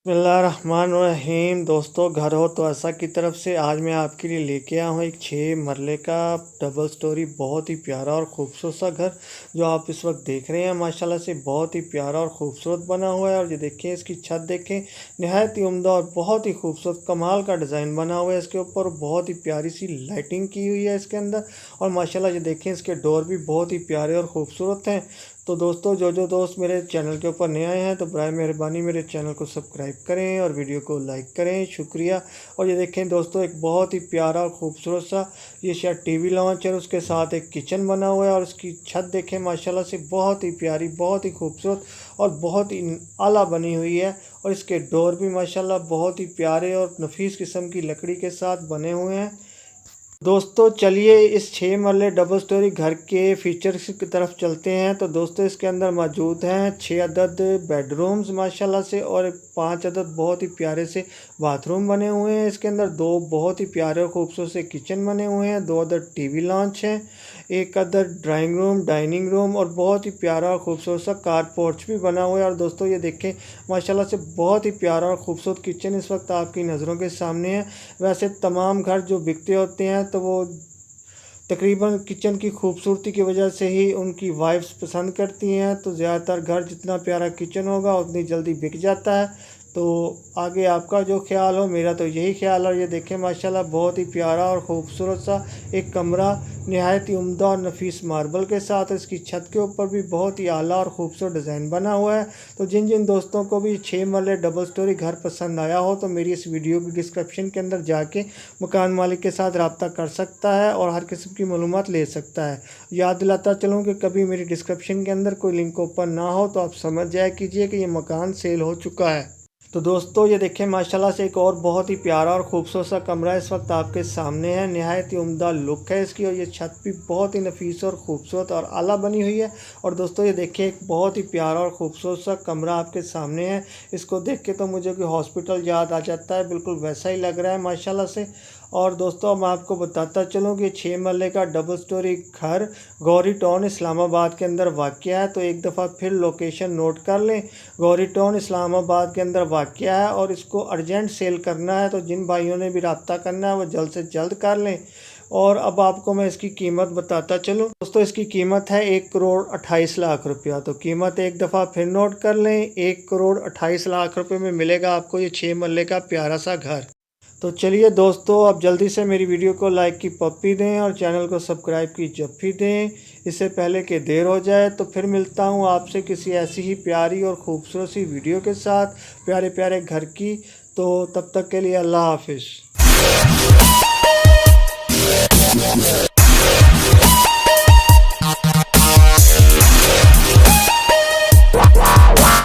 बिस्मिल्लाहिर्रहमानिर्रहीम। दोस्तों, घर हो तो ऐसा की तरफ से आज मैं आपके लिए लेके आया हूँ एक 6 मरले का डबल स्टोरी बहुत ही प्यारा और ख़ूबसूरत सा घर जो आप इस वक्त देख रहे हैं। माशाल्लाह से बहुत ही प्यारा और ख़ूबसूरत बना हुआ है। और ये देखें, इसकी छत देखें, नहायत ही उम्दा और बहुत ही खूबसूरत कमाल का डिज़ाइन बना हुआ है। इसके ऊपर बहुत ही प्यारी सी लाइटिंग की हुई है इसके अंदर। और माशाल्लाह ये देखें, इसके डोर भी बहुत ही प्यारे और ख़ूबसूरत हैं। तो दोस्तों, जो दोस्त मेरे चैनल के ऊपर नए आए हैं तो बराए मेहरबानी मेरे चैनल को सब्सक्राइब करें और वीडियो को लाइक करें, शुक्रिया। और ये देखें दोस्तों, एक बहुत ही प्यारा और ख़ूबसूरत सा ये शायद टीवी लॉन्च है, उसके साथ एक किचन बना हुआ है। और उसकी छत देखें, माशाल्लाह से बहुत ही प्यारी, बहुत ही खूबसूरत और बहुत ही आला बनी हुई है। और इसके डोर भी माशाल्लाह बहुत ही प्यारे और नफीस किस्म की लकड़ी के साथ बने हुए हैं। दोस्तों चलिए इस 6 मरले डबल स्टोरी घर के फीचर्स की तरफ चलते हैं। तो दोस्तों, इसके अंदर मौजूद हैं 6 अदद बेडरूम्स माशाल्लाह से, और 5 अदद बहुत ही प्यारे से बाथरूम बने हुए हैं। इसके अंदर 2 बहुत ही प्यारे और खूबसूरत से किचन बने हुए हैं, 2 अदद टीवी लॉन्च हैं, 1 अदद ड्राइंग रूम, डाइनिंग रूम और बहुत ही प्यारा और खूबसूरत सा कार पोर्च भी बना हुआ है। और दोस्तों ये देखें, माशाल्लाह से बहुत ही प्यारा और खूबसूरत किचन इस वक्त आपकी नज़रों के सामने है। वैसे तमाम घर जो बिकते होते हैं तो वो तकरीबन किचन की खूबसूरती की वजह से ही उनकी वाइफ्स पसंद करती हैं। तो ज़्यादातर घर जितना प्यारा किचन होगा उतनी जल्दी बिक जाता है। तो आगे आपका जो ख्याल हो, मेरा तो यही ख्याल है। और ये देखें, माशाल्लाह बहुत ही प्यारा और ख़ूबसूरत सा एक कमरा नहायत ही उम्दा और नफीस मार्बल के साथ। इसकी छत के ऊपर भी बहुत ही आला और ख़ूबसूरत डिज़ाइन बना हुआ है। तो जिन जिन दोस्तों को भी 6 मरले डबल स्टोरी घर पसंद आया हो तो मेरी इस वीडियो की डिस्क्रिप्शन के अंदर जाके मकान मालिक के साथ रब्ता कर सकता है और हर किस्म की मालूमात ले सकता है। याद दिलाता चलूँ कि कभी मेरी डिस्क्रिप्शन के अंदर कोई लिंक ओपन ना हो तो आप समझ जाया कीजिए कि ये मकान सेल हो चुका है। तो दोस्तों ये देखें, माशाल्लाह से एक और बहुत ही प्यारा और ख़ूबसूरत सा कमरा इस वक्त आपके सामने है। नहायत ही उम्दा लुक है इसकी, और ये छत भी बहुत ही नफीस और ख़ूबसूरत और आला बनी हुई है। और दोस्तों ये देखिए, एक बहुत ही प्यारा और ख़ूबसूरत सा कमरा आपके सामने है। इसको देख के तो मुझे कोई हॉस्पिटल याद आ जाता है, बिल्कुल वैसा ही लग रहा है माशाल्लाह से। और दोस्तों मैं आपको बताता चलूँ कि 6 मरले का डबल स्टोरी घर गौरी टाउन इस्लामाबाद के अंदर वाक़या है। तो एक दफ़ा फिर लोकेशन नोट कर लें, गौरी टाउन इस्लामाबाद के अंदर वाक़या है और इसको अर्जेंट सेल करना है। तो जिन भाइयों ने भी रब्ता करना है वो जल्द से जल्द कर लें। और अब आपको मैं इसकी कीमत बताता चलूँ। दोस्तों इसकी कीमत है 1,28,00,000 रुपया। तो कीमत एक दफ़ा फिर नोट कर लें, 1,28,00,000 रुपये में मिलेगा आपको ये 6 मरले का प्यारा सा घर। तो चलिए दोस्तों, अब जल्दी से मेरी वीडियो को लाइक की पप्पी दें और चैनल को सब्सक्राइब की जप्फी दें, इससे पहले कि देर हो जाए। तो फिर मिलता हूँ आपसे किसी ऐसी ही प्यारी और ख़ूबसूरत सी वीडियो के साथ, प्यारे प्यारे घर की। तो तब तक के लिए अल्लाह हाफिज़।